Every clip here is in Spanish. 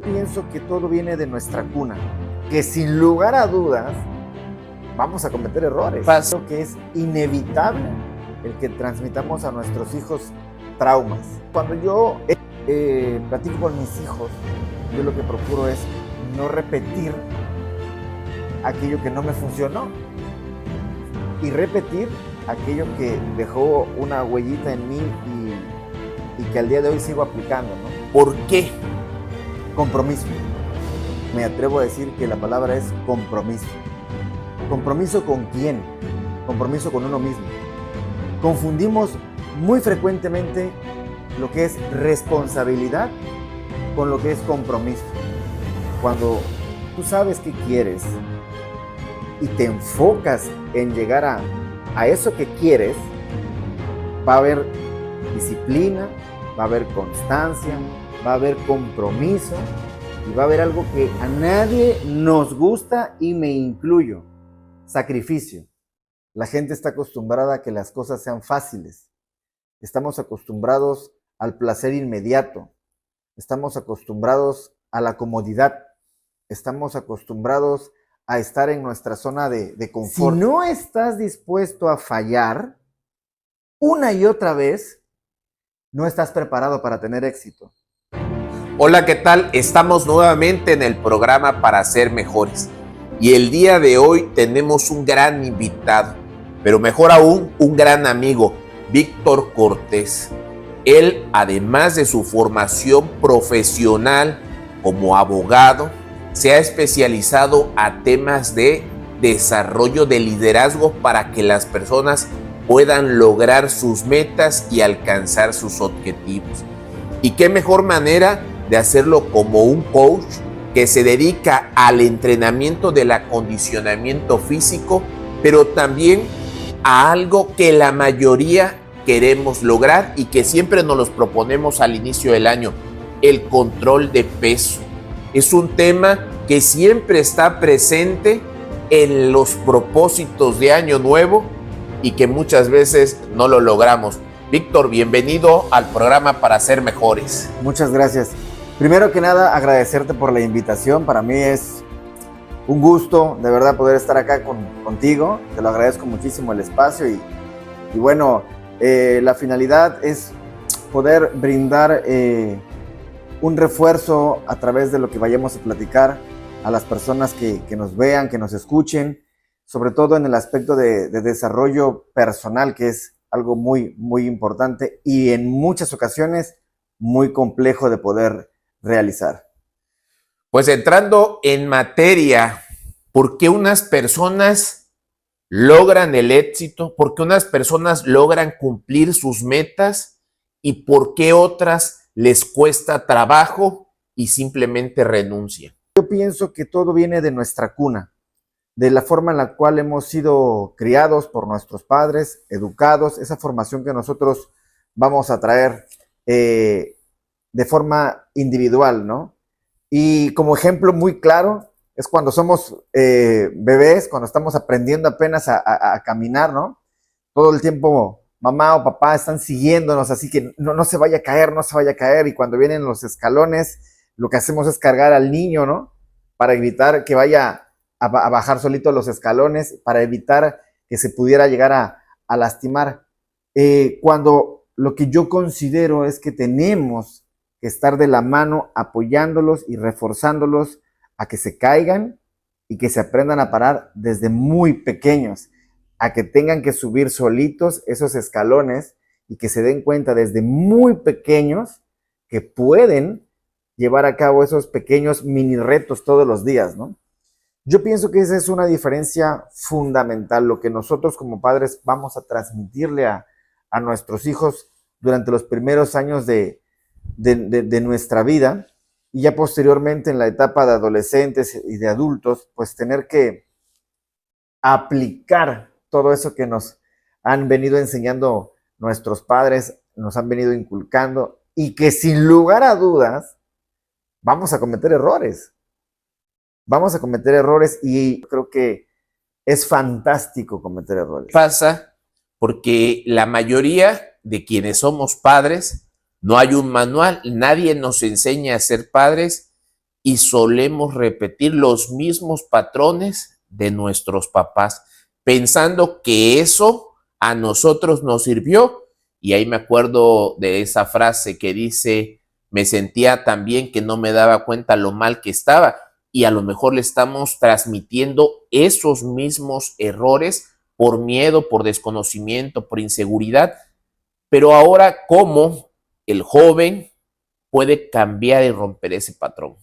Pienso que todo viene de nuestra cuna, que sin lugar a dudas vamos a cometer errores. Creo que es inevitable el que transmitamos a nuestros hijos traumas. Cuando yo platico con mis hijos, yo lo que procuro es no repetir aquello que no me funcionó y repetir aquello que dejó una huellita en mí y que al día de hoy sigo aplicando, ¿no? ¿Por qué? Compromiso. Me atrevo a decir que la palabra es compromiso. ¿Compromiso con quién? Compromiso con uno mismo. Confundimos muy frecuentemente lo que es responsabilidad con lo que es compromiso. Cuando tú sabes qué quieres y te enfocas en llegar a eso que quieres, va a haber disciplina, va a haber constancia, va a haber compromiso y va a haber algo que a nadie nos gusta y me incluyo: sacrificio. La gente está acostumbrada a que las cosas sean fáciles. Estamos acostumbrados al placer inmediato. Estamos acostumbrados a la comodidad. Estamos acostumbrados a estar en nuestra zona de confort. Si no estás dispuesto a fallar una y otra vez, no estás preparado para tener éxito. Hola, ¿qué tal? Estamos nuevamente en el programa Para Ser Mejores. Y el día de hoy tenemos un gran invitado, pero mejor aún, un gran amigo, Víctor Cortés. Él, además de su formación profesional como abogado, se ha especializado a temas de desarrollo de liderazgo para que las personas puedan lograr sus metas y alcanzar sus objetivos. ¿Y qué mejor manera de hacerlo como un coach que se dedica al entrenamiento del acondicionamiento físico, pero también a algo que la mayoría queremos lograr y que siempre nos los proponemos al inicio del año: el control de peso? Es un tema que siempre está presente en los propósitos de Año Nuevo y que muchas veces no lo logramos. Víctor, bienvenido al programa Para Ser Mejores. Muchas gracias. Primero que nada, agradecerte por la invitación. Para mí es un gusto, de verdad, poder estar acá contigo. Te lo agradezco muchísimo el espacio y bueno, la finalidad es poder brindar un refuerzo a través de lo que vayamos a platicar a las personas que nos vean, que nos escuchen, sobre todo en el aspecto de desarrollo personal, que es algo muy, muy importante y en muchas ocasiones muy complejo de poder realizar. Pues entrando en materia, ¿por qué unas personas logran el éxito? ¿Por qué unas personas logran cumplir sus metas? ¿Y por qué otras les cuesta trabajo y simplemente renuncian? Yo pienso que todo viene de nuestra cuna, de la forma en la cual hemos sido criados por nuestros padres, educados, esa formación que nosotros vamos a traer de forma individual, ¿no? Y como ejemplo muy claro es cuando somos bebés, cuando estamos aprendiendo apenas a caminar, ¿no? Todo el tiempo mamá o papá están siguiéndonos, así que no se vaya a caer, no se vaya a caer, y cuando vienen los escalones, lo que hacemos es cargar al niño, ¿no? Para evitar que vaya a bajar solito los escalones, para evitar que se pudiera llegar a lastimar. Cuando lo que yo considero es que tenemos que estar de la mano apoyándolos y reforzándolos a que se caigan y que se aprendan a parar desde muy pequeños, a que tengan que subir solitos esos escalones y que se den cuenta desde muy pequeños que pueden llevar a cabo esos pequeños mini retos todos los días, ¿no? Yo pienso que esa es una diferencia fundamental, lo que nosotros como padres vamos a transmitirle a nuestros hijos durante los primeros años de nuestra vida, y ya posteriormente en la etapa de adolescentes y de adultos, pues tener que aplicar todo eso que nos han venido enseñando nuestros padres, nos han venido inculcando, y que sin lugar a dudas vamos a cometer errores. Vamos a cometer errores y creo que es fantástico cometer errores. Pasa porque la mayoría de quienes somos padres no hay un manual, nadie nos enseña a ser padres y solemos repetir los mismos patrones de nuestros papás, pensando que eso a nosotros nos sirvió. Y ahí me acuerdo de esa frase que dice, me sentía tan bien que no me daba cuenta lo mal que estaba. Y a lo mejor le estamos transmitiendo esos mismos errores por miedo, por desconocimiento, por inseguridad. Pero ahora, ¿cómo el joven puede cambiar y romper ese patrón?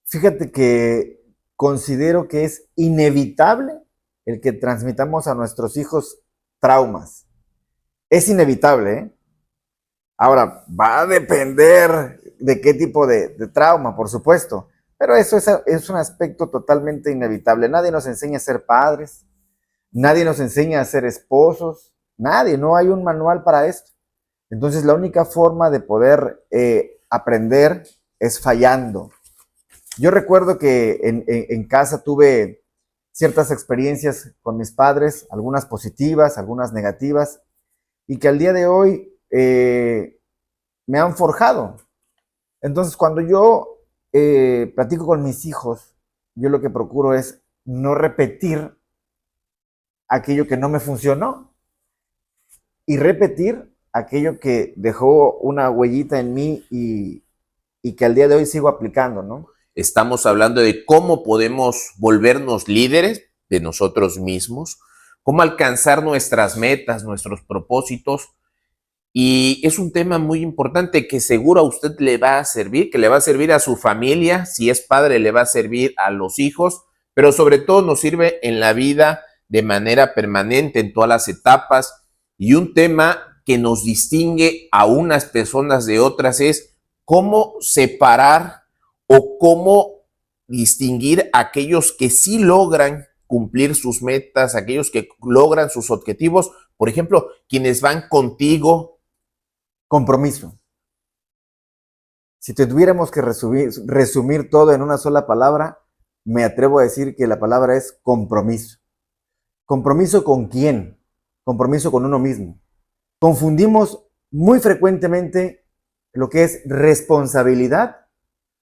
Fíjate que considero que es inevitable el que transmitamos a nuestros hijos traumas. Es inevitable, ¿eh? Ahora, va a depender de qué tipo de trauma, por supuesto, pero eso es un aspecto totalmente inevitable. Nadie nos enseña a ser padres, nadie nos enseña a ser esposos, nadie, no hay un manual para esto. Entonces, la única forma de poder aprender es fallando. Yo recuerdo que en casa tuve ciertas experiencias con mis padres, algunas positivas, algunas negativas, y que al día de hoy me han forjado. Entonces, cuando yo platico con mis hijos, yo lo que procuro es no repetir aquello que no me funcionó y repetir aquello que dejó una huellita en mí y que al día de hoy sigo aplicando, ¿no? Estamos hablando de cómo podemos volvernos líderes de nosotros mismos, cómo alcanzar nuestras metas, nuestros propósitos. Y es un tema muy importante que seguro a usted le va a servir, que le va a servir a su familia, si es padre le va a servir a los hijos, pero sobre todo nos sirve en la vida de manera permanente, en todas las etapas. Y un tema que nos distingue a unas personas de otras es cómo separar o cómo distinguir a aquellos que sí logran cumplir sus metas, aquellos que logran sus objetivos, por ejemplo, quienes van contigo. Compromiso. Si tuviéramos que resumir todo en una sola palabra, me atrevo a decir que la palabra es compromiso. ¿Compromiso con quién? Compromiso con uno mismo. Confundimos muy frecuentemente lo que es responsabilidad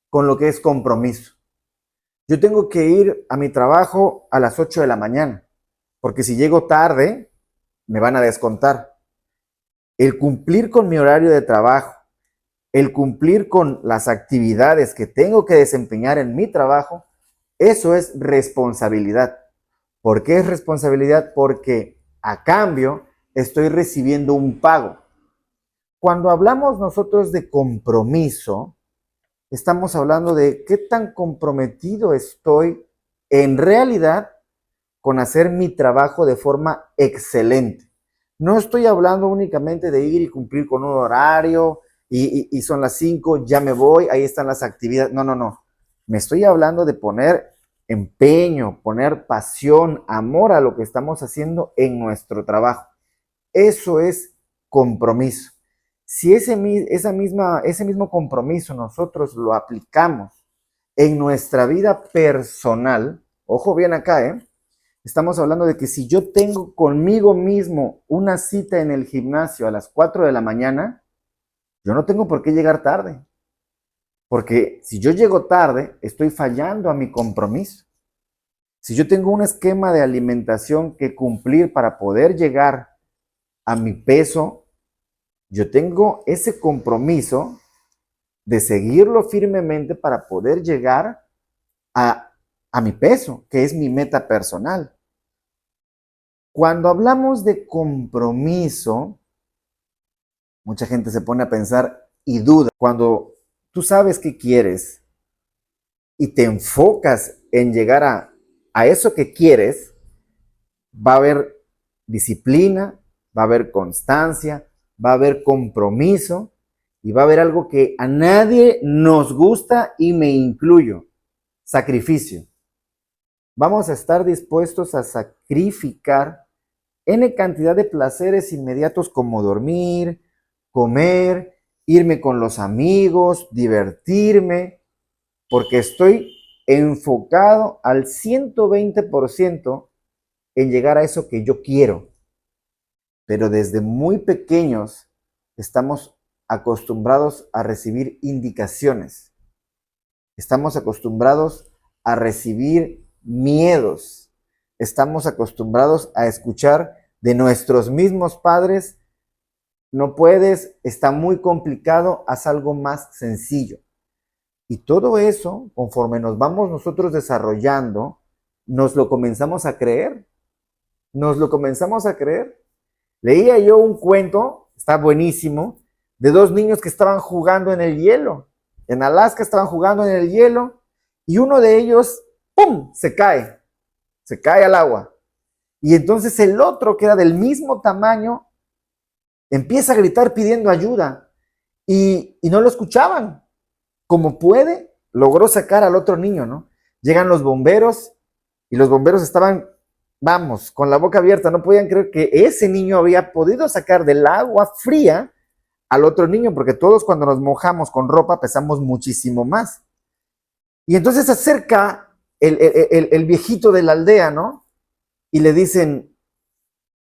con lo que es compromiso. Yo tengo que ir a mi trabajo a las 8 de la mañana, porque si llego tarde, me van a descontar. El cumplir con mi horario de trabajo, el cumplir con las actividades que tengo que desempeñar en mi trabajo, eso es responsabilidad. ¿Por qué es responsabilidad? Porque a cambio estoy recibiendo un pago. Cuando hablamos nosotros de compromiso, estamos hablando de qué tan comprometido estoy en realidad con hacer mi trabajo de forma excelente. No estoy hablando únicamente de ir y cumplir con un horario y son las 5, ya me voy, ahí están las actividades. No, no, no. Me estoy hablando de poner empeño, poner pasión, amor a lo que estamos haciendo en nuestro trabajo. Eso es compromiso. Si ese mismo compromiso nosotros lo aplicamos en nuestra vida personal, ojo bien acá, estamos hablando de que si yo tengo conmigo mismo una cita en el gimnasio a las 4 de la mañana, yo no tengo por qué llegar tarde. Porque si yo llego tarde, estoy fallando a mi compromiso. Si yo tengo un esquema de alimentación que cumplir para poder llegar a mi peso, yo tengo ese compromiso de seguirlo firmemente para poder llegar a mi peso, que es mi meta personal. Cuando hablamos de compromiso, mucha gente se pone a pensar y duda. Cuando tú sabes qué quieres y te enfocas en llegar a eso que quieres, va a haber disciplina, va a haber constancia, va a haber compromiso y va a haber algo que a nadie nos gusta y me incluyo, sacrificio. Vamos a estar dispuestos a sacrificar N cantidad de placeres inmediatos como dormir, comer, irme con los amigos, divertirme, porque estoy enfocado al 120% en llegar a eso que yo quiero. Pero desde muy pequeños estamos acostumbrados a recibir indicaciones. Estamos acostumbrados a recibir miedos. Estamos acostumbrados a escuchar de nuestros mismos padres: no puedes, está muy complicado, haz algo más sencillo. Y todo eso, conforme nos vamos nosotros desarrollando, nos lo comenzamos a creer. Nos lo comenzamos a creer. Leía yo un cuento, está buenísimo, de dos niños que estaban jugando en el hielo. En Alaska estaban jugando en el hielo y uno de ellos, ¡pum!, se cae al agua. Y entonces el otro, que era del mismo tamaño, empieza a gritar pidiendo ayuda y no lo escuchaban. Como puede, logró sacar al otro niño, ¿no? Llegan los bomberos y los bomberos estaban, vamos, con la boca abierta, no podían creer que ese niño había podido sacar del agua fría al otro niño, porque todos cuando nos mojamos con ropa pesamos muchísimo más. Y entonces se acerca el viejito de la aldea, ¿no? Y le dicen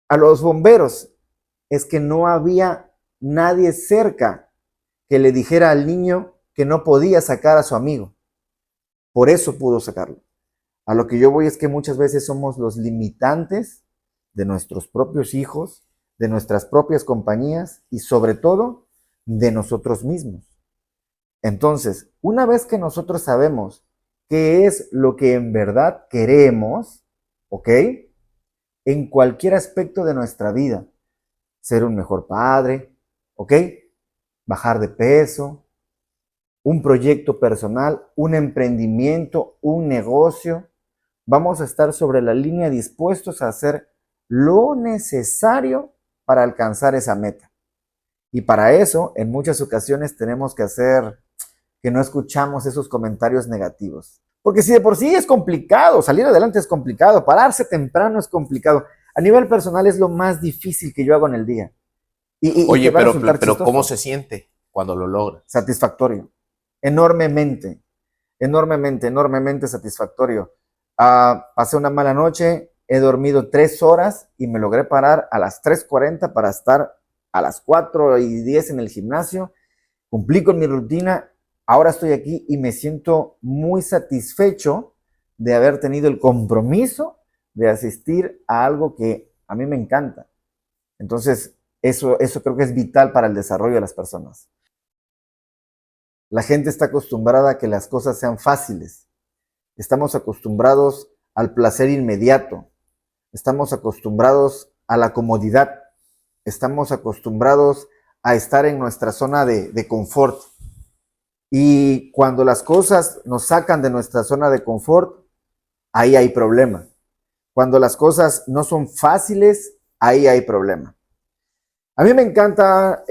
a los bomberos, es que no había nadie cerca que le dijera al niño que no podía sacar a su amigo. Por eso pudo sacarlo. A lo que yo voy es que muchas veces somos los limitantes de nuestros propios hijos, de nuestras propias compañías y sobre todo de nosotros mismos. Entonces, una vez que nosotros sabemos qué es lo que en verdad queremos, ¿ok? En cualquier aspecto de nuestra vida, ser un mejor padre, ¿ok? Bajar de peso, un proyecto personal, un emprendimiento, un negocio, vamos a estar sobre la línea dispuestos a hacer lo necesario para alcanzar esa meta. Y para eso, en muchas ocasiones tenemos que hacer que no escuchamos esos comentarios negativos. Porque si de por sí es complicado, salir adelante es complicado, pararse temprano es complicado. A nivel personal es lo más difícil que yo hago en el día. Oye, pero ¿cómo se siente cuando lo logras? Satisfactorio. Enormemente, enormemente satisfactorio. Pasé una mala noche, he dormido 3 horas y me logré parar a las 3:40 para estar a las 4:10 en el gimnasio. Cumplí con mi rutina, ahora estoy aquí y me siento muy satisfecho de haber tenido el compromiso de asistir a algo que a mí me encanta. Entonces, eso creo que es vital para el desarrollo de las personas. La gente está acostumbrada a que las cosas sean fáciles. Estamos acostumbrados al placer inmediato. Estamos acostumbrados a la comodidad. Estamos acostumbrados a estar en nuestra zona de confort. Y cuando las cosas nos sacan de nuestra zona de confort, ahí hay problema. Cuando las cosas no son fáciles, ahí hay problema. A mí me encanta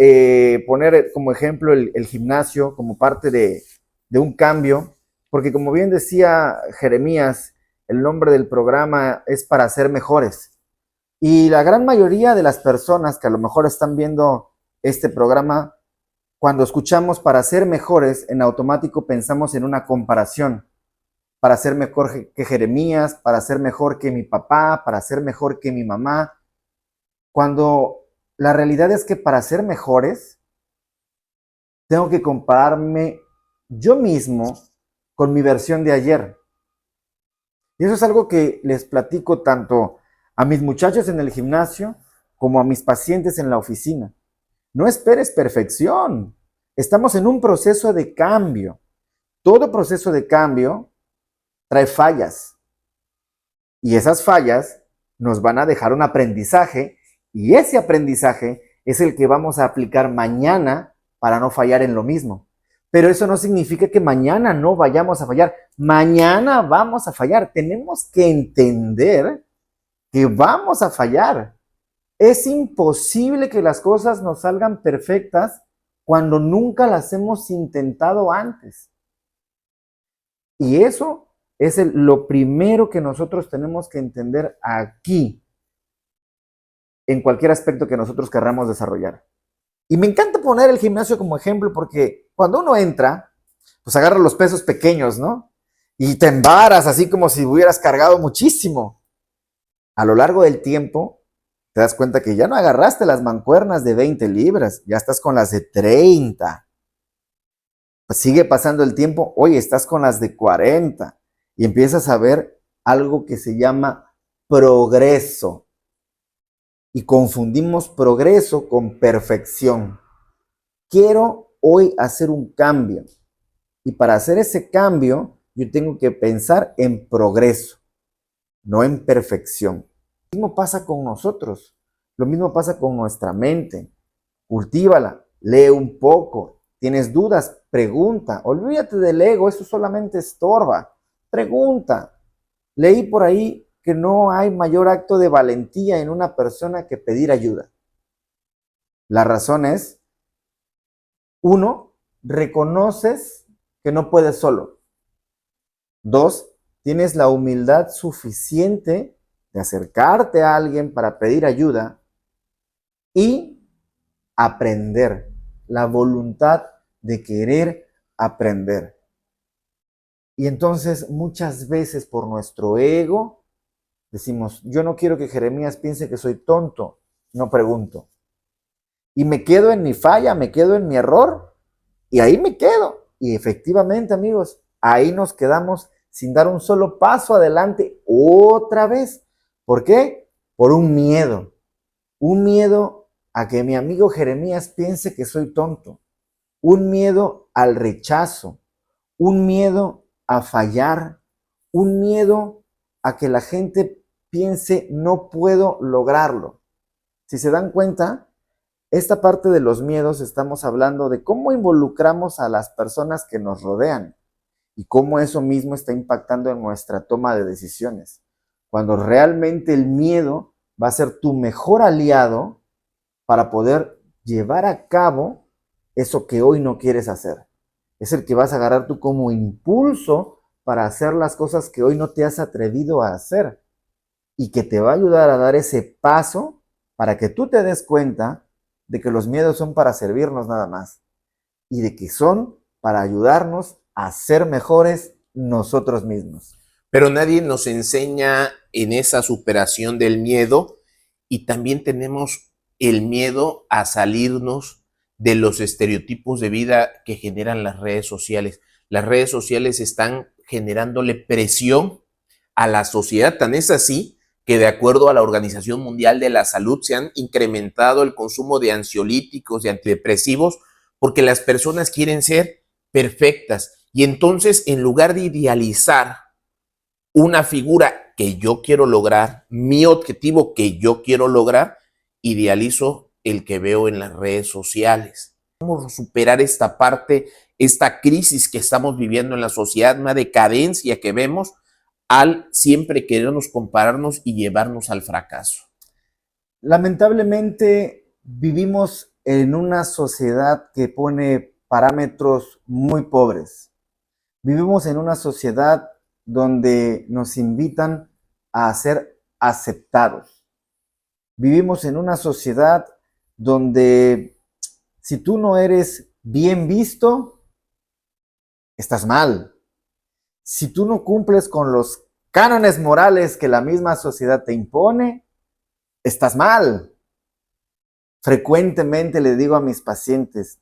poner como ejemplo el gimnasio como parte de un cambio, porque como bien decía Jeremías, el nombre del programa es para ser mejores. Y la gran mayoría de las personas que a lo mejor están viendo este programa, cuando escuchamos para ser mejores, en automático pensamos en una comparación. Para ser mejor que Jeremías, para ser mejor que mi papá, para ser mejor que mi mamá. Cuando la realidad es que para ser mejores, tengo que compararme yo mismo con mi versión de ayer. Y eso es algo que les platico tanto a mis muchachos en el gimnasio como a mis pacientes en la oficina. No esperes perfección. Estamos en un proceso de cambio. Todo proceso de cambio trae fallas. Y esas fallas nos van a dejar un aprendizaje y ese aprendizaje es el que vamos a aplicar mañana para no fallar en lo mismo. Pero eso no significa que mañana no vayamos a fallar. Mañana vamos a fallar. Tenemos que entender que vamos a fallar. Es imposible que las cosas nos salgan perfectas cuando nunca las hemos intentado antes. Y eso es lo primero que nosotros tenemos que entender aquí, en cualquier aspecto que nosotros querramos desarrollar. Y me encanta poner el gimnasio como ejemplo porque cuando uno entra, pues agarra los pesos pequeños, ¿no? Y te embaras así como si hubieras cargado muchísimo. A lo largo del tiempo, te das cuenta que ya no agarraste las mancuernas de 20 libras, ya estás con las de 30. Pues sigue pasando el tiempo, oye, estás con las de 40 y empiezas a ver algo que se llama progreso. Y confundimos progreso con perfección. Quiero hoy hacer un cambio. Y para hacer ese cambio, yo tengo que pensar en progreso, no en perfección. Lo mismo pasa con nosotros. Lo mismo pasa con nuestra mente. Cultívala, lee un poco. ¿Tienes dudas? Pregunta. Olvídate del ego, eso solamente estorba. Pregunta. Leí por ahí que no hay mayor acto de valentía en una persona que pedir ayuda. La razón es, uno, reconoces que no puedes solo. Dos, tienes la humildad suficiente de acercarte a alguien para pedir ayuda y aprender, la voluntad de querer aprender. Y entonces muchas veces por nuestro ego decimos, yo no quiero que Jeremías piense que soy tonto, no pregunto. Y me quedo en mi falla, me quedo en mi error y ahí me quedo. Y efectivamente, amigos, ahí nos quedamos sin dar un solo paso adelante otra vez. ¿Por qué? Por un miedo. Un miedo a que mi amigo Jeremías piense que soy tonto. Un miedo al rechazo. Un miedo a fallar. Un miedo a que la gente piense no puedo lograrlo. Si se dan cuenta, esta parte de los miedos estamos hablando de cómo involucramos a las personas que nos rodean y cómo eso mismo está impactando en nuestra toma de decisiones. Cuando realmente el miedo va a ser tu mejor aliado para poder llevar a cabo eso que hoy no quieres hacer. Es el que vas a agarrar tú como impulso para hacer las cosas que hoy no te has atrevido a hacer y que te va a ayudar a dar ese paso para que tú te des cuenta de que los miedos son para servirnos nada más y de que son para ayudarnos a ser mejores nosotros mismos. Pero nadie nos enseña en esa superación del miedo y también tenemos el miedo a salirnos de los estereotipos de vida que generan las redes sociales. Las redes sociales están generándole presión a la sociedad, tan es así que de acuerdo a la Organización Mundial de la Salud se han incrementado el consumo de ansiolíticos, de antidepresivos, porque las personas quieren ser perfectas. Y entonces, en lugar de idealizar una figura que yo quiero lograr, mi objetivo que yo quiero lograr, idealizo el que veo en las redes sociales. ¿Cómo superar esta parte, esta crisis que estamos viviendo en la sociedad, una decadencia que vemos al siempre querernos compararnos y llevarnos al fracaso? Lamentablemente vivimos en una sociedad que pone parámetros muy pobres. Vivimos en una sociedad donde nos invitan a ser aceptados. Vivimos en una sociedad donde si tú no eres bien visto, estás mal. Si tú no cumples con los cánones morales que la misma sociedad te impone, estás mal. Frecuentemente le digo a mis pacientes,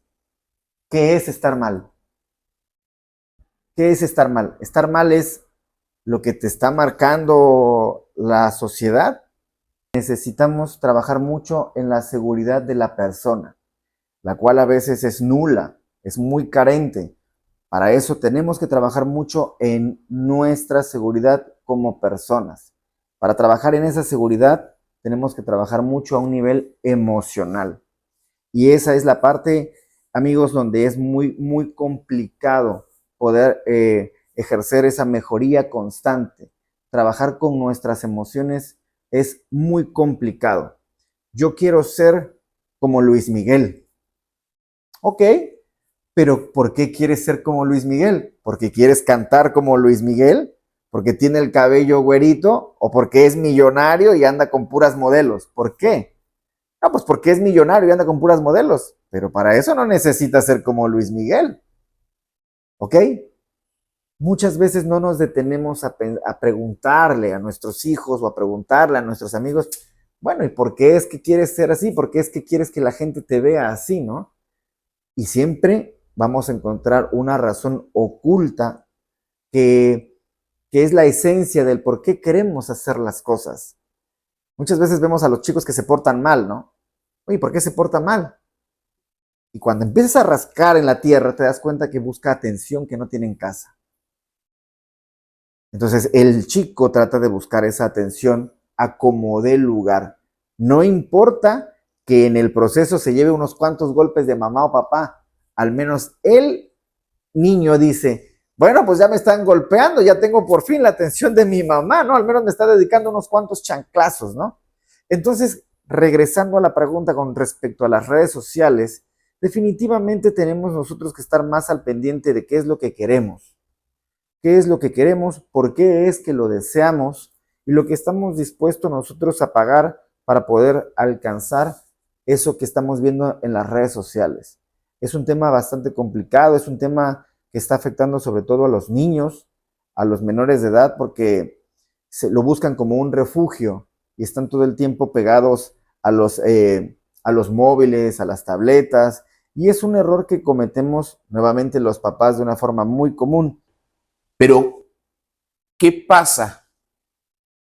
¿qué es estar mal? ¿Qué es estar mal? Estar mal es lo que te está marcando la sociedad. Necesitamos trabajar mucho en la seguridad de la persona, la cual a veces es nula, es muy carente. Para eso tenemos que trabajar mucho en nuestra seguridad como personas. Para trabajar en esa seguridad tenemos que trabajar mucho a un nivel emocional. Y esa es la parte, amigos, donde es muy complicado poder ejercer esa mejoría constante. Trabajar con nuestras emociones es muy complicado. Yo quiero ser como Luis Miguel. Ok, pero ¿por qué quieres ser como Luis Miguel? ¿Porque quieres cantar como Luis Miguel? ¿Porque tiene el cabello güerito? ¿O porque es millonario y anda con puras modelos? ¿Por qué? No, pues porque es millonario y anda con puras modelos. Pero para eso no necesita ser como Luis Miguel. ¿Ok? Muchas veces no nos detenemos a preguntarle a nuestros hijos o a preguntarle a nuestros amigos, bueno, ¿y por qué es que quieres ser así? ¿Por qué es que quieres que la gente te vea así, no? Y siempre vamos a encontrar una razón oculta que es la esencia del por qué queremos hacer las cosas. Muchas veces vemos a los chicos que se portan mal, ¿no? Oye, ¿por qué se porta mal? Y cuando empiezas a rascar en la tierra, te das cuenta que busca atención que no tiene en casa. Entonces, el chico trata de buscar esa atención a como dé lugar. No importa que en el proceso se lleve unos cuantos golpes de mamá o papá. Al menos el niño dice, bueno, pues ya me están golpeando, ya tengo por fin la atención de mi mamá, ¿no? Al menos me está dedicando unos cuantos chanclazos, ¿no? Entonces, regresando a la pregunta con respecto a las redes sociales, definitivamente tenemos nosotros que estar más al pendiente de qué es lo que queremos. ¿Qué es lo que queremos? ¿Por qué es que lo deseamos? Y lo que estamos dispuestos nosotros a pagar para poder alcanzar eso que estamos viendo en las redes sociales. Es un tema bastante complicado, es un tema que está afectando sobre todo a los niños, a los menores de edad, porque lo buscan como un refugio y están todo el tiempo pegados a los móviles, a las tabletas, y es un error que cometemos nuevamente los papás de una forma muy común. Pero, ¿qué pasa?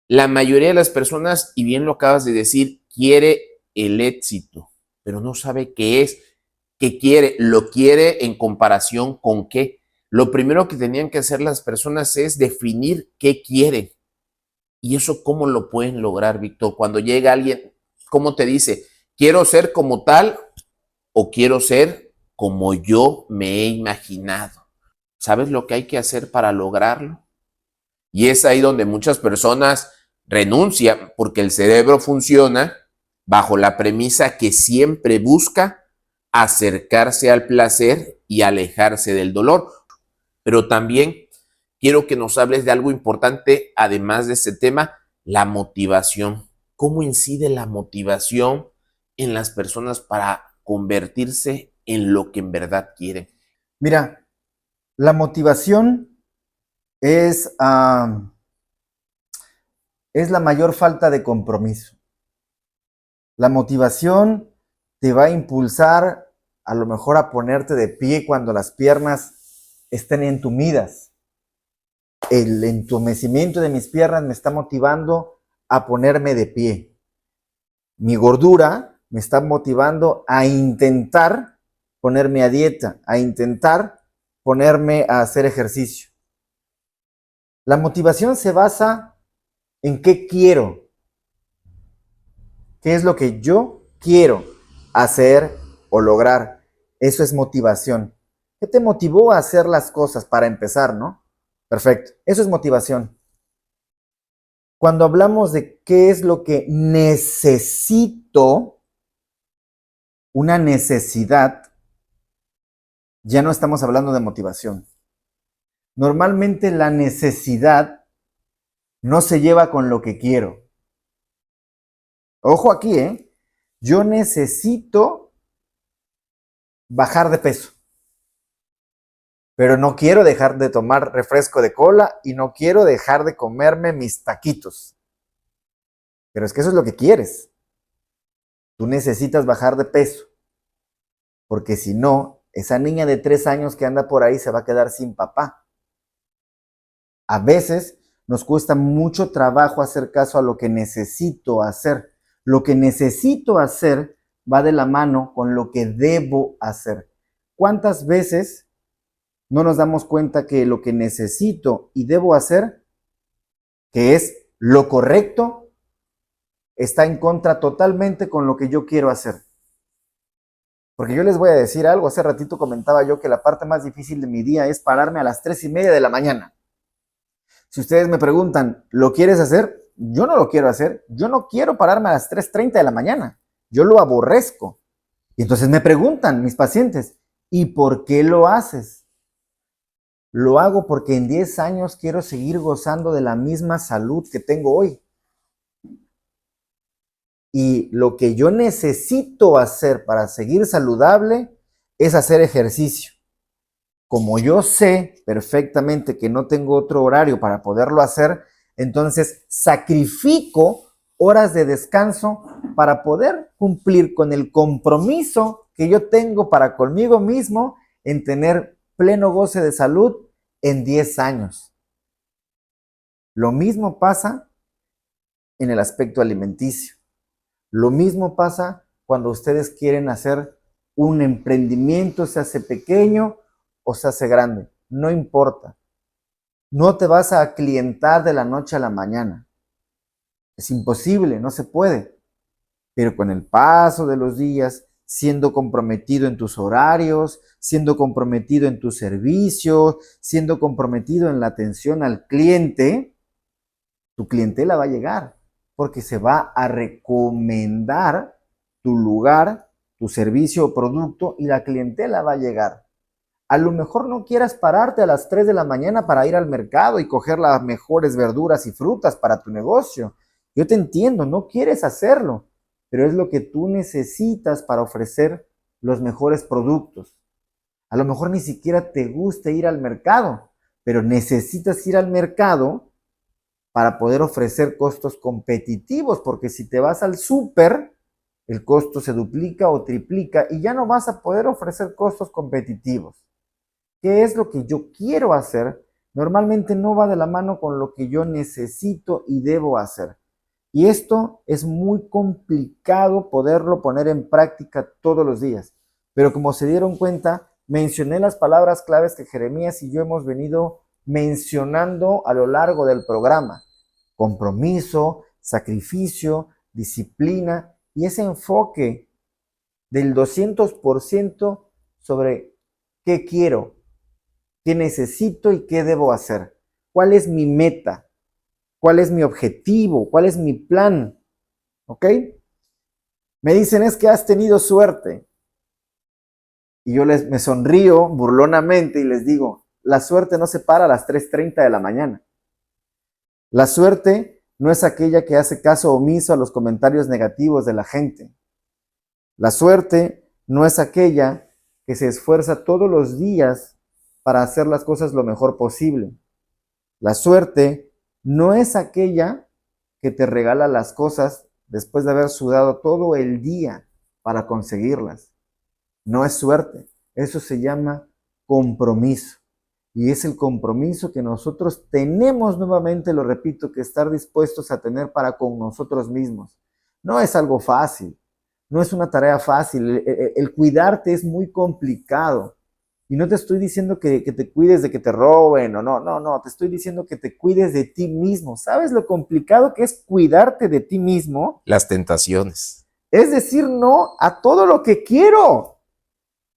La mayoría de las personas, y bien lo acabas de decir, quiere el éxito, pero no sabe qué es, qué quiere, lo quiere en comparación con qué. Lo primero que tenían que hacer las personas es definir qué quieren. ¿Y eso cómo lo pueden lograr, Víctor? Cuando llega alguien, ¿cómo te dice? ¿Quiero ser como tal o quiero ser como yo me he imaginado? ¿Sabes lo que hay que hacer para lograrlo? Y es ahí donde muchas personas renuncian porque el cerebro funciona bajo la premisa que siempre busca acercarse al placer y alejarse del dolor. Pero también quiero que nos hables de algo importante, además de este tema, la motivación. ¿Cómo incide la motivación en las personas para convertirse en lo que en verdad quieren? Mira, la motivación es la mayor falta de compromiso. La motivación te va a impulsar a lo mejor a ponerte de pie cuando las piernas estén entumidas. El entumecimiento de mis piernas me está motivando a ponerme de pie. Mi gordura me está motivando a intentar ponerme a dieta, a intentar ponerme a hacer ejercicio. La motivación se basa en qué quiero, qué es lo que yo quiero hacer o lograr. Eso es motivación. ¿Qué te motivó a hacer las cosas para empezar, no? Perfecto, eso es motivación. Cuando hablamos de qué es lo que necesito, una necesidad, ya no estamos hablando de motivación. Normalmente la necesidad no se lleva con lo que quiero. Ojo aquí, ¿eh? Yo necesito bajar de peso, pero no quiero dejar de tomar refresco de cola y no quiero dejar de comerme mis taquitos. Pero es que eso es lo que quieres. Tú necesitas bajar de peso, porque si no, esa niña de 3 años que anda por ahí se va a quedar sin papá. A veces nos cuesta mucho trabajo hacer caso a lo que necesito hacer. Lo que necesito hacer va de la mano con lo que debo hacer. ¿Cuántas veces no nos damos cuenta que lo que necesito y debo hacer, que es lo correcto, está en contra totalmente con lo que yo quiero hacer? Porque yo les voy a decir algo, hace ratito comentaba yo que la parte más difícil de mi día es pararme a las 3:30 de la mañana. Si ustedes me preguntan, ¿lo quieres hacer? Yo no lo quiero hacer. Yo no quiero pararme a las 3:30 de la mañana. Yo lo aborrezco. Y entonces me preguntan mis pacientes, ¿y por qué lo haces? Lo hago porque en 10 años quiero seguir gozando de la misma salud que tengo hoy. Y lo que yo necesito hacer para seguir saludable es hacer ejercicio. Como yo sé perfectamente que no tengo otro horario para poderlo hacer, entonces sacrifico horas de descanso para poder cumplir con el compromiso que yo tengo para conmigo mismo en tener pleno goce de salud en 10 años. Lo mismo pasa en el aspecto alimenticio. Lo mismo pasa cuando ustedes quieren hacer un emprendimiento, se hace pequeño o se hace grande. No importa. No te vas a clientar de la noche a la mañana. Es imposible, no se puede. Pero con el paso de los días, siendo comprometido en tus horarios, siendo comprometido en tu servicio, siendo comprometido en la atención al cliente, tu clientela va a llegar, porque se va a recomendar tu lugar, tu servicio o producto y la clientela va a llegar. A lo mejor no quieras pararte a las 3 de la mañana para ir al mercado y coger las mejores verduras y frutas para tu negocio. Yo te entiendo, no quieres hacerlo, pero es lo que tú necesitas para ofrecer los mejores productos. A lo mejor ni siquiera te gusta ir al mercado, pero necesitas ir al mercado para poder ofrecer costos competitivos, porque si te vas al súper, el costo se duplica o triplica y ya no vas a poder ofrecer costos competitivos. ¿Qué es lo que yo quiero hacer? Normalmente no va de la mano con lo que yo necesito y debo hacer. Y esto es muy complicado poderlo poner en práctica todos los días. Pero como se dieron cuenta, mencioné las palabras claves que Jeremías y yo hemos venido mencionando a lo largo del programa. Compromiso, sacrificio, disciplina y ese enfoque del 200% sobre qué quiero, qué necesito y qué debo hacer. ¿Cuál es mi meta? ¿Cuál es mi objetivo? ¿Cuál es mi plan? ¿Ok? Me dicen, es que has tenido suerte. Y yo me sonrío burlonamente y les digo, la suerte no se para a las 3:30 de la mañana. La suerte no es aquella que hace caso omiso a los comentarios negativos de la gente. La suerte no es aquella que se esfuerza todos los días para hacer las cosas lo mejor posible. La suerte no es aquella que te regala las cosas después de haber sudado todo el día para conseguirlas. No es suerte, eso se llama compromiso. Y es el compromiso que nosotros tenemos, nuevamente lo repito, que estar dispuestos a tener para con nosotros mismos. No es algo fácil, no es una tarea fácil. El cuidarte es muy complicado. Y no te estoy diciendo que te cuides de que te roben, o no, te estoy diciendo que te cuides de ti mismo. ¿Sabes lo complicado que es cuidarte de ti mismo? Las tentaciones. Es decir no a todo lo que quiero.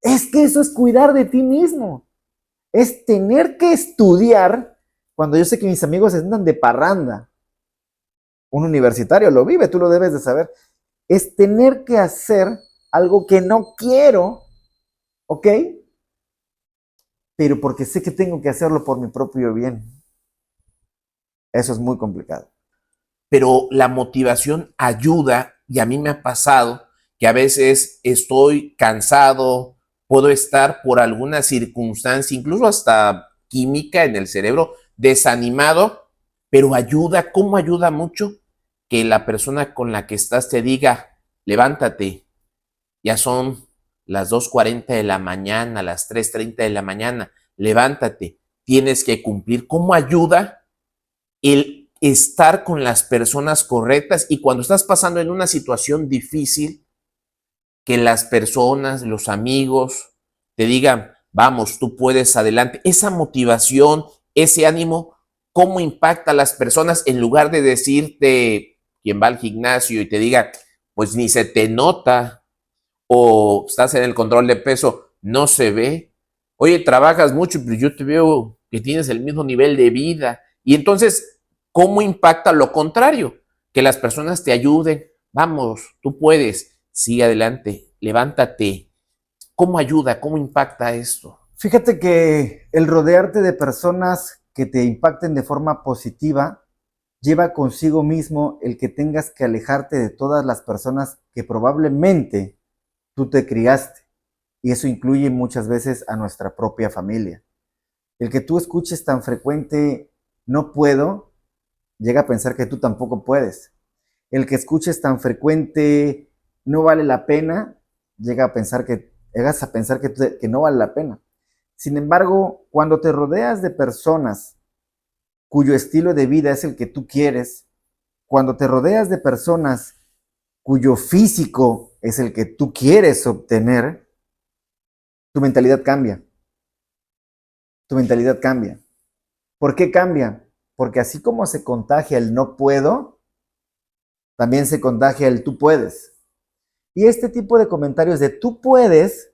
Es que eso es cuidar de ti mismo. Es tener que estudiar cuando yo sé que mis amigos andan de parranda. Un universitario lo vive, tú lo debes de saber. Es tener que hacer algo que no quiero, ¿ok? Pero porque sé que tengo que hacerlo por mi propio bien. Eso es muy complicado. Pero la motivación ayuda, y a mí me ha pasado que a veces estoy cansado, puedo estar por alguna circunstancia, incluso hasta química en el cerebro, desanimado, pero ayuda. ¿Cómo ayuda mucho? Que la persona con la que estás te diga, levántate, ya son las 2:40 de la mañana, las 3:30 de la mañana, levántate, tienes que cumplir. ¿Cómo ayuda el estar con las personas correctas y cuando estás pasando en una situación difícil, que las personas, los amigos, te digan, vamos, tú puedes, adelante? Esa motivación, ese ánimo, ¿cómo impacta a las personas en lugar de decirte, quien va al gimnasio y te diga, pues ni se te nota, o estás en el control de peso, no se ve? Oye, trabajas mucho, pero yo te veo que tienes el mismo nivel de vida. Y entonces, ¿cómo impacta lo contrario? Que las personas te ayuden. Vamos, tú puedes, sigue adelante, levántate. ¿Cómo ayuda? ¿Cómo impacta esto? Fíjate que el rodearte de personas que te impacten de forma positiva lleva consigo mismo el que tengas que alejarte de todas las personas que probablemente tú te criaste. Y eso incluye muchas veces a nuestra propia familia. El que tú escuches tan frecuente no puedo, llega a pensar que tú tampoco puedes. El que escuches tan frecuente no vale la pena, llegas a pensar que no vale la pena. Sin embargo, cuando te rodeas de personas cuyo estilo de vida es el que tú quieres, cuando te rodeas de personas cuyo físico es el que tú quieres obtener, tu mentalidad cambia. Tu mentalidad cambia. ¿Por qué cambia? Porque así como se contagia el no puedo, también se contagia el tú puedes. Y este tipo de comentarios de tú puedes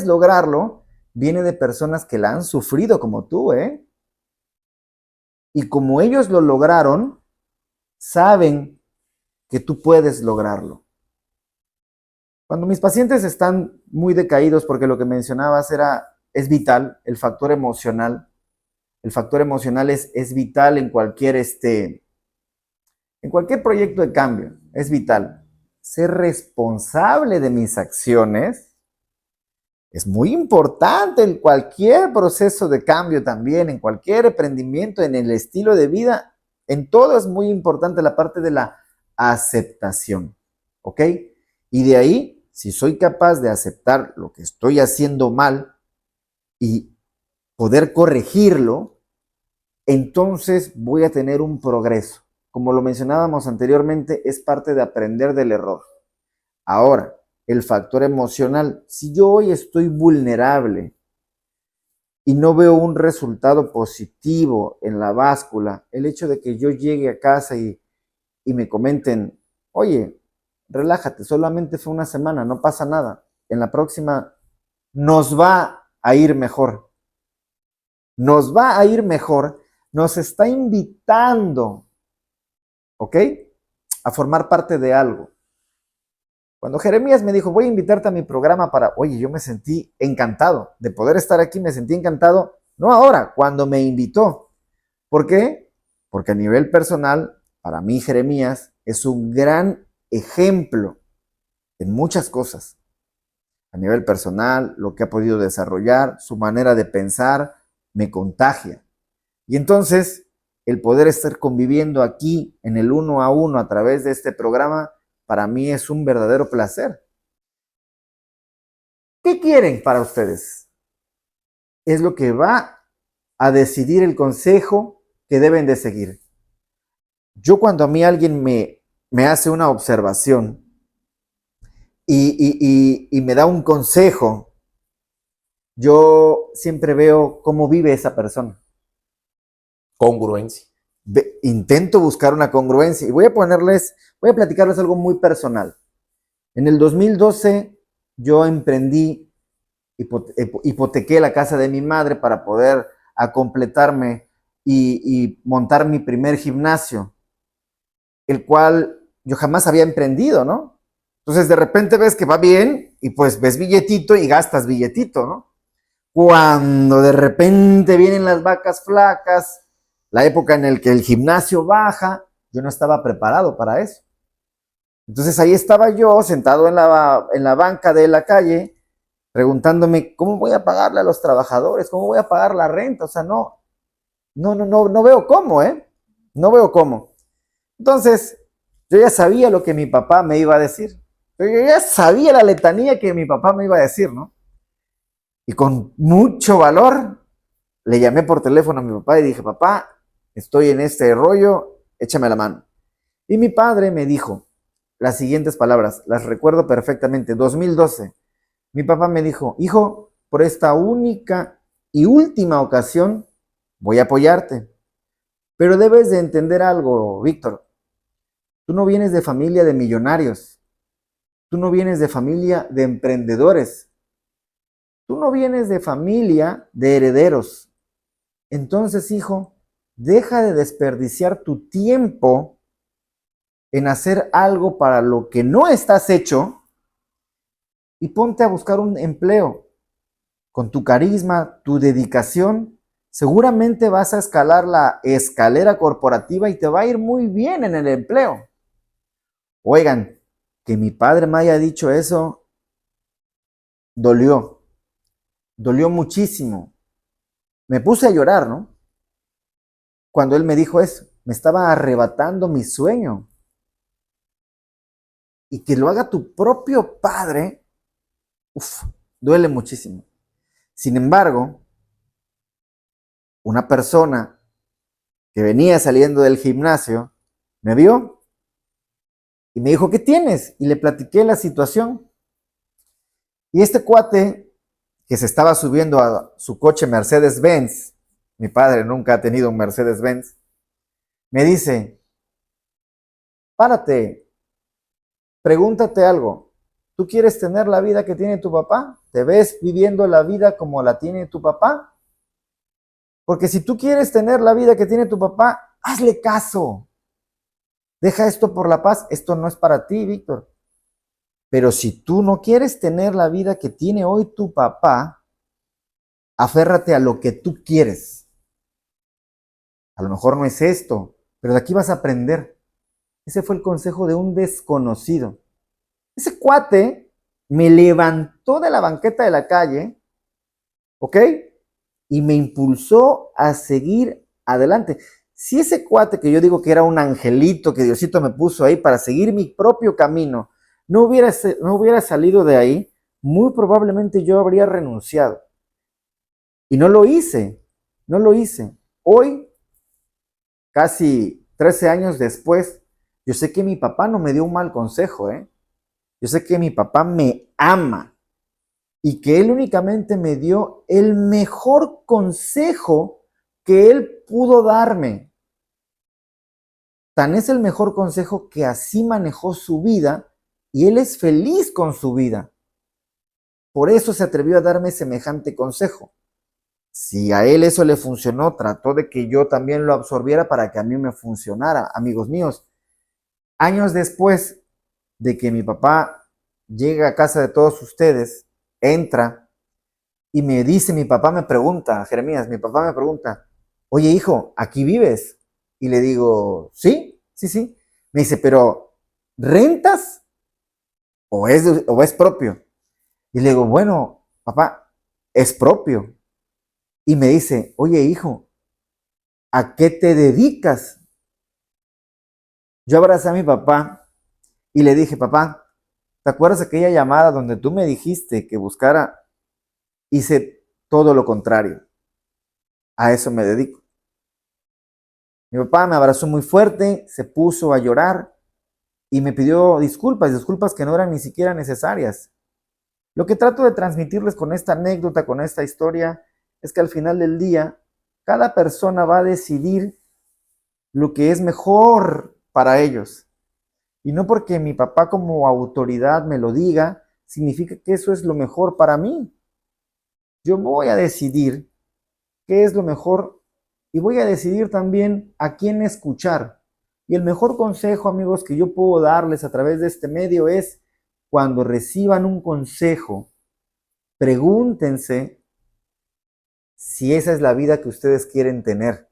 lograrlo, viene de personas que la han sufrido como tú, ¿eh? Y como ellos lo lograron, saben que tú puedes lograrlo. Cuando mis pacientes están muy decaídos, porque lo que mencionabas es vital, el factor emocional. El factor emocional es vital en en cualquier proyecto de cambio, es vital. Ser responsable de mis acciones es muy importante en cualquier proceso de cambio también, en cualquier emprendimiento, en el estilo de vida, en todo es muy importante la parte de la aceptación, ¿ok? Y de ahí, si soy capaz de aceptar lo que estoy haciendo mal y poder corregirlo, entonces voy a tener un progreso. Como lo mencionábamos anteriormente, es parte de aprender del error. Ahora, el factor emocional, si yo hoy estoy vulnerable y no veo un resultado positivo en la báscula, el hecho de que yo llegue a casa y me comenten, oye, relájate, solamente fue una semana, no pasa nada, en la próxima nos va a ir mejor. Nos va a ir mejor, nos está invitando, ¿ok? A formar parte de algo. Cuando Jeremías me dijo, voy a invitarte a mi programa oye, yo me sentí encantado de poder estar aquí, me sentí encantado, no ahora, cuando me invitó. ¿Por qué? Porque a nivel personal, para mí Jeremías es un gran ejemplo en muchas cosas. A nivel personal, lo que ha podido desarrollar, su manera de pensar, me contagia. Y entonces, el poder estar conviviendo aquí en el uno a uno a través de este programa, para mí es un verdadero placer. ¿Qué quieren para ustedes? Es lo que va a decidir el consejo que deben de seguir. Yo cuando a mí alguien me hace una observación y me da un consejo, yo siempre veo cómo vive esa persona. Congruencia. Intento buscar una congruencia y voy a platicarles algo muy personal. En el 2012 yo emprendí, hipotequé la casa de mi madre para poder a completarme y montar mi primer gimnasio, el cual yo jamás había emprendido, ¿no? Entonces de repente ves que va bien y pues ves billetito y gastas billetito, ¿no? Cuando de repente vienen las vacas flacas, la época en la que el gimnasio baja, yo no estaba preparado para eso. Entonces ahí estaba yo sentado en la banca de la calle, preguntándome, ¿cómo voy a pagarle a los trabajadores? ¿Cómo voy a pagar la renta? O sea, no veo cómo, ¿eh? No veo cómo. Entonces, yo ya sabía lo que mi papá me iba a decir. Yo ya sabía la letanía que mi papá me iba a decir, ¿no? Y con mucho valor le llamé por teléfono a mi papá y dije, papá, estoy en este rollo, échame la mano. Y mi padre me dijo las siguientes palabras, las recuerdo perfectamente, 2012. Mi papá me dijo, hijo, por esta única y última ocasión voy a apoyarte. Pero debes de entender algo, Víctor. Tú no vienes de familia de millonarios. Tú no vienes de familia de emprendedores. Tú no vienes de familia de herederos. Entonces, hijo, deja de desperdiciar tu tiempo en hacer algo para lo que no estás hecho y ponte a buscar un empleo. Con tu carisma, tu dedicación, seguramente vas a escalar la escalera corporativa y te va a ir muy bien en el empleo. Oigan, que mi padre me haya dicho eso, dolió muchísimo. Me puse a llorar, ¿no? Cuando él me dijo eso, me estaba arrebatando mi sueño. Y que lo haga tu propio padre, uf, duele muchísimo. Sin embargo, una persona que venía saliendo del gimnasio me vio y me dijo, ¿qué tienes? Y le platiqué la situación. Y este cuate que se estaba subiendo a su coche Mercedes-Benz, mi padre nunca ha tenido un Mercedes-Benz, me dice, párate, pregúntate algo. ¿Tú quieres tener la vida que tiene tu papá? ¿Te ves viviendo la vida como la tiene tu papá? Porque si tú quieres tener la vida que tiene tu papá, hazle caso. Deja esto por la paz. Esto no es para ti, Víctor. Pero si tú no quieres tener la vida que tiene hoy tu papá, aférrate a lo que tú quieres. A lo mejor no es esto, pero de aquí vas a aprender. Ese fue el consejo de un desconocido. Ese cuate me levantó de la banqueta de la calle, ¿ok? Y me impulsó a seguir adelante. Si ese cuate que yo digo que era un angelito que Diosito me puso ahí para seguir mi propio camino, no hubiera salido de ahí, muy probablemente yo habría renunciado. Y no lo hice, no lo hice. Hoy, casi 13 años después, yo sé que mi papá no me dio un mal consejo, ¿eh? Yo sé que mi papá me ama y que él únicamente me dio el mejor consejo que él pudo darme. Tan es el mejor consejo que así manejó su vida y él es feliz con su vida. Por eso se atrevió a darme semejante consejo. Si a él eso le funcionó, trató de que yo también lo absorbiera para que a mí me funcionara. Amigos míos, años después de que mi papá llega a casa de todos ustedes, entra y me dice, mi papá me pregunta, Jeremías, mi papá me pregunta, oye hijo, ¿aquí vives? Y le digo, sí, sí, sí. Me dice, pero ¿rentas o es propio? Y le digo, bueno, papá, es propio. Y me dice, oye hijo, ¿a qué te dedicas? Yo abracé a mi papá y le dije, papá, ¿te acuerdas de aquella llamada donde tú me dijiste que buscara? Hice todo lo contrario. A eso me dedico. Mi papá me abrazó muy fuerte, se puso a llorar y me pidió disculpas, disculpas que no eran ni siquiera necesarias. Lo que trato de transmitirles con esta anécdota, con esta historia, es que al final del día, cada persona va a decidir lo que es mejor para ellos. Y no porque mi papá como autoridad me lo diga, significa que eso es lo mejor para mí. Yo voy a decidir qué es lo mejor y voy a decidir también a quién escuchar. Y el mejor consejo, amigos, que yo puedo darles a través de este medio es cuando reciban un consejo, pregúntense si esa es la vida que ustedes quieren tener.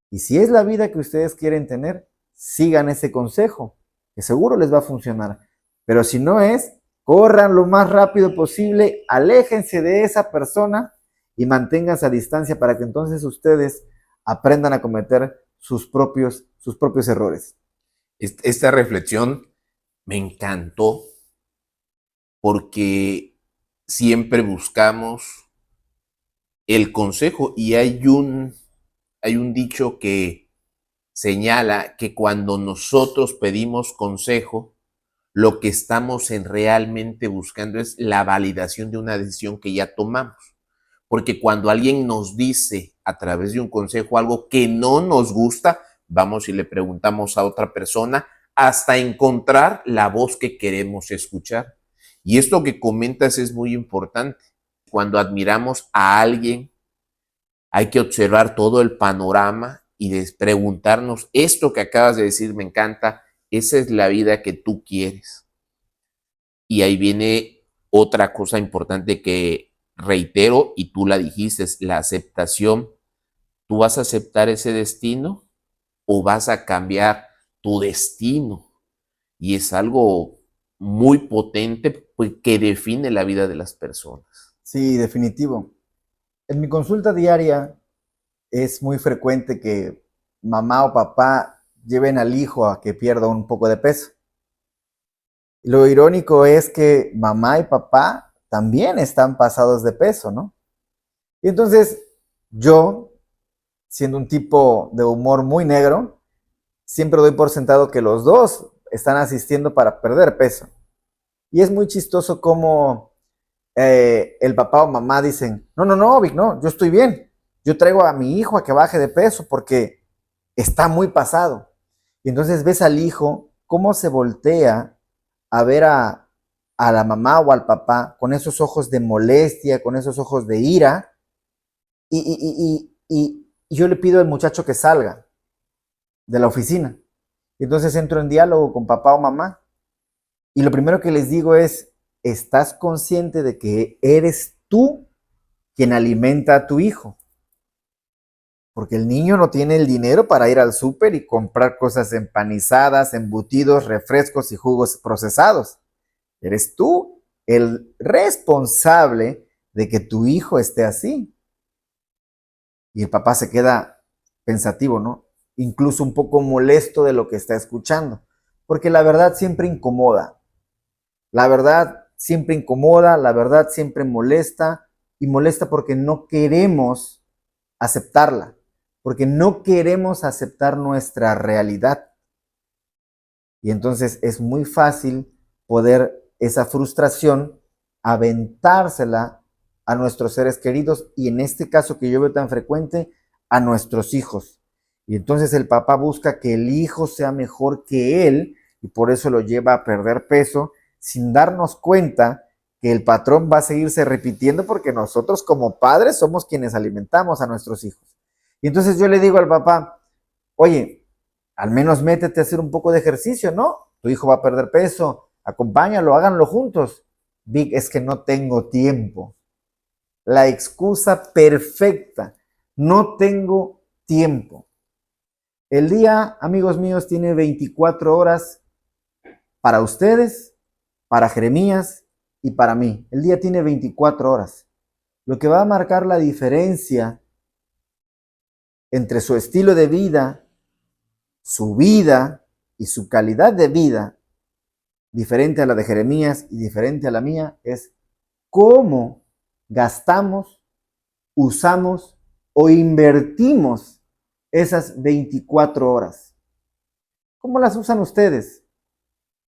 Y si es la vida que ustedes quieren tener, sigan ese consejo, que seguro les va a funcionar. Pero si no es, corran lo más rápido posible, aléjense de esa persona y manténganse a distancia para que entonces ustedes aprendan a cometer sus propios errores. Esta reflexión me encantó porque siempre buscamos el consejo y hay un dicho que señala que cuando nosotros pedimos consejo, lo que estamos realmente buscando es la validación de una decisión que ya tomamos. Porque cuando alguien nos dice a través de un consejo algo que no nos gusta, vamos y le preguntamos a otra persona hasta encontrar la voz que queremos escuchar. Y esto que comentas es muy importante. Cuando admiramos a alguien, hay que observar todo el panorama y preguntarnos, esto que acabas de decir me encanta, esa es la vida que tú quieres. Y ahí viene otra cosa importante que reitero, y tú la dijiste, es la aceptación. ¿Tú vas a aceptar ese destino o vas a cambiar tu destino? Y es algo muy potente pues, que define la vida de las personas. Sí, definitivo. En mi consulta diaria es muy frecuente que mamá o papá lleven al hijo a que pierda un poco de peso. Lo irónico es que mamá y papá también están pasados de peso, ¿no? Y entonces yo, siendo un tipo de humor muy negro, siempre doy por sentado que los dos están asistiendo para perder peso. Y es muy chistoso como el papá o mamá dicen, no, no, no, Vic, no, yo estoy bien. Yo traigo a mi hijo a que baje de peso porque está muy pasado. Y entonces ves al hijo cómo se voltea a ver a la mamá o al papá con esos ojos de molestia, con esos ojos de ira. Y yo le pido al muchacho que salga de la oficina. Y entonces entro en diálogo con papá o mamá. Y lo primero que les digo es, ¿estás consciente de que eres tú quien alimenta a tu hijo? Porque el niño no tiene el dinero para ir al súper y comprar cosas empanizadas, embutidos, refrescos y jugos procesados. Eres tú el responsable de que tu hijo esté así. Y el papá se queda pensativo, ¿no? Incluso un poco molesto de lo que está escuchando. Porque la verdad siempre incomoda. La verdad siempre incomoda, la verdad siempre molesta. Y molesta porque no queremos aceptarla. Porque no queremos aceptar nuestra realidad. Y entonces es muy fácil poder esa frustración aventársela a nuestros seres queridos y en este caso que yo veo tan frecuente, a nuestros hijos. Y entonces el papá busca que el hijo sea mejor que él y por eso lo lleva a perder peso sin darnos cuenta que el patrón va a seguirse repitiendo porque nosotros como padres somos quienes alimentamos a nuestros hijos. Y entonces yo le digo al papá, oye, al menos métete a hacer un poco de ejercicio, ¿no? Tu hijo va a perder peso, acompáñalo, háganlo juntos. Vic, es que no tengo tiempo. La excusa perfecta, no tengo tiempo. El día, amigos míos, tiene 24 horas para ustedes, para Jeremías y para mí. El día tiene 24 horas. Lo que va a marcar la diferencia entre su estilo de vida, su vida y su calidad de vida, diferente a la de Jeremías y diferente a la mía, es cómo gastamos, usamos o invertimos esas 24 horas. ¿Cómo las usan ustedes?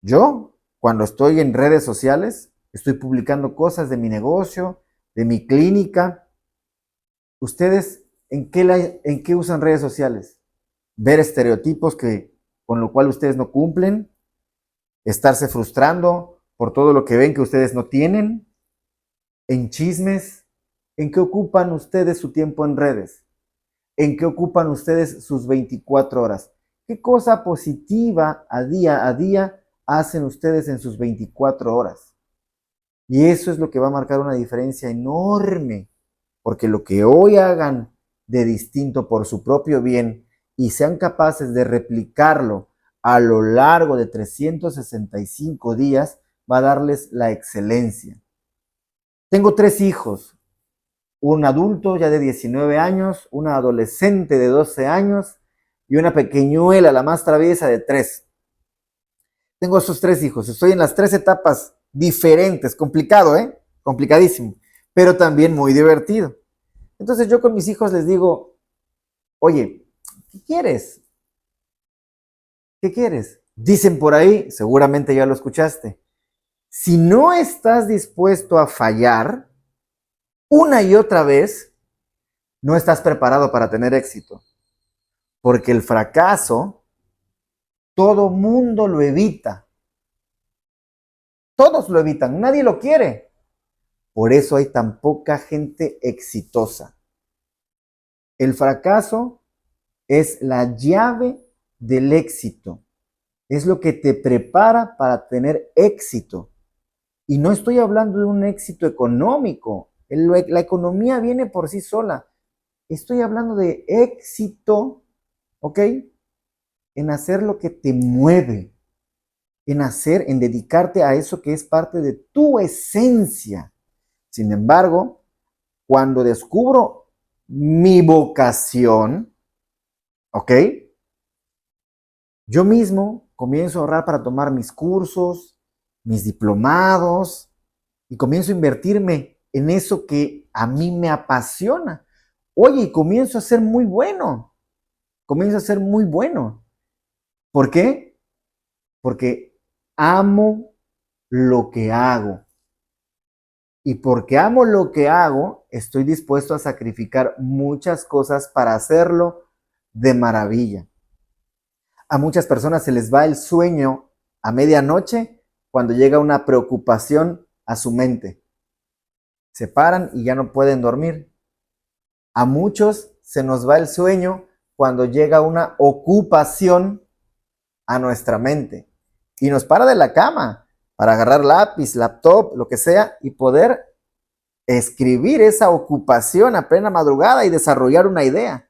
Yo, cuando estoy en redes sociales, estoy publicando cosas de mi negocio, de mi clínica. ¿Ustedes en qué usan redes sociales? Ver estereotipos con lo cual ustedes no cumplen, estarse frustrando por todo lo que ven que ustedes no tienen, en chismes. ¿En qué ocupan ustedes su tiempo en redes? ¿En qué ocupan ustedes sus 24 horas? ¿Qué cosa positiva a día hacen ustedes en sus 24 horas? Y eso es lo que va a marcar una diferencia enorme, porque lo que hoy hagan de distinto por su propio bien y sean capaces de replicarlo a lo largo de 365 días, va a darles la excelencia. Tengo 3 hijos, un adulto ya de 19 años, una adolescente de 12 años y una pequeñuela, la más traviesa, de 3. Tengo esos 3 hijos, estoy en las 3 etapas diferentes, complicado, complicadísimo, pero también muy divertido. Entonces yo con mis hijos les digo, oye, ¿qué quieres? ¿Qué quieres? Dicen por ahí, seguramente ya lo escuchaste, si no estás dispuesto a fallar una y otra vez, no estás preparado para tener éxito. Porque el fracaso, todo mundo lo evita. Todos lo evitan, nadie lo quiere. Por eso hay tan poca gente exitosa. El fracaso es la llave del éxito. Es lo que te prepara para tener éxito. Y no estoy hablando de un éxito económico. La economía viene por sí sola. Estoy hablando de éxito, ¿ok? En hacer lo que te mueve, en dedicarte a eso que es parte de tu esencia. Sin embargo, cuando descubro mi vocación, ¿ok? Yo mismo comienzo a ahorrar para tomar mis cursos, mis diplomados, y comienzo a invertirme en eso que a mí me apasiona. Oye, y comienzo a ser muy bueno. Comienzo a ser muy bueno. ¿Por qué? Porque amo lo que hago. Y porque amo lo que hago, estoy dispuesto a sacrificar muchas cosas para hacerlo de maravilla. A muchas personas se les va el sueño a medianoche cuando llega una preocupación a su mente. Se paran y ya no pueden dormir. A muchos se nos va el sueño cuando llega una ocupación a nuestra mente y nos para de la cama para agarrar lápiz, laptop, lo que sea, y poder escribir esa ocupación a plena madrugada y desarrollar una idea.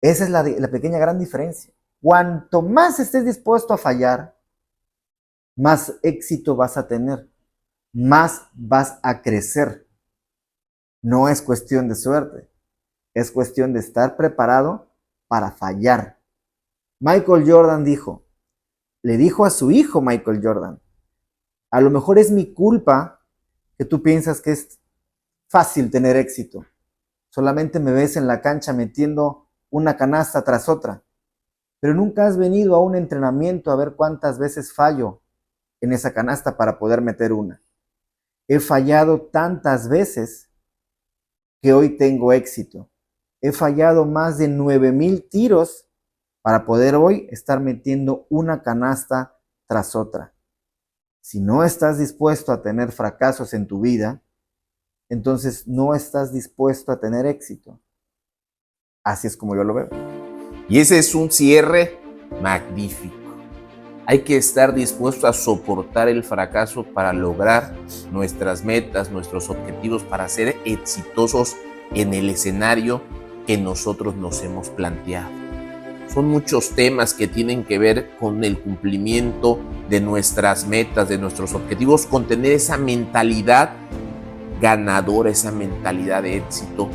Esa es la pequeña gran diferencia. Cuanto más estés dispuesto a fallar, más éxito vas a tener, más vas a crecer. No es cuestión de suerte, es cuestión de estar preparado para fallar. Michael Jordan le dijo a su hijo Michael Jordan, a lo mejor es mi culpa que tú piensas que es fácil tener éxito. Solamente me ves en la cancha metiendo una canasta tras otra, pero nunca has venido a un entrenamiento a ver cuántas veces fallo en esa canasta para poder meter una. He fallado tantas veces que hoy tengo éxito. He fallado más de 9,000 tiros para poder hoy estar metiendo una canasta tras otra. Si no estás dispuesto a tener fracasos en tu vida, entonces no estás dispuesto a tener éxito. Así es como yo lo veo. Y ese es un cierre magnífico. Hay que estar dispuesto a soportar el fracaso para lograr nuestras metas, nuestros objetivos, para ser exitosos en el escenario que nosotros nos hemos planteado. Son muchos temas que tienen que ver con el cumplimiento de nuestras metas, de nuestros objetivos, con tener esa mentalidad ganadora, esa mentalidad de éxito.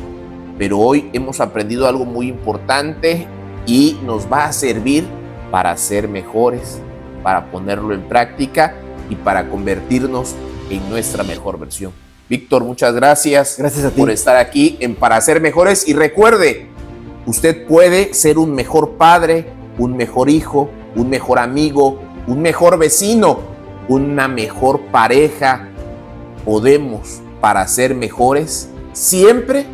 Pero hoy hemos aprendido algo muy importante y nos va a servir para ser mejores, para ponerlo en práctica y para convertirnos en nuestra mejor versión. Víctor, muchas gracias. Gracias a ti por estar aquí en Para Ser Mejores. Y recuerde, usted puede ser un mejor padre, un mejor hijo, un mejor amigo, un mejor vecino, una mejor pareja. Podemos, para ser mejores, siempre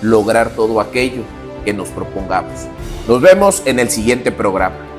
lograr todo aquello que nos propongamos. Nos vemos en el siguiente programa.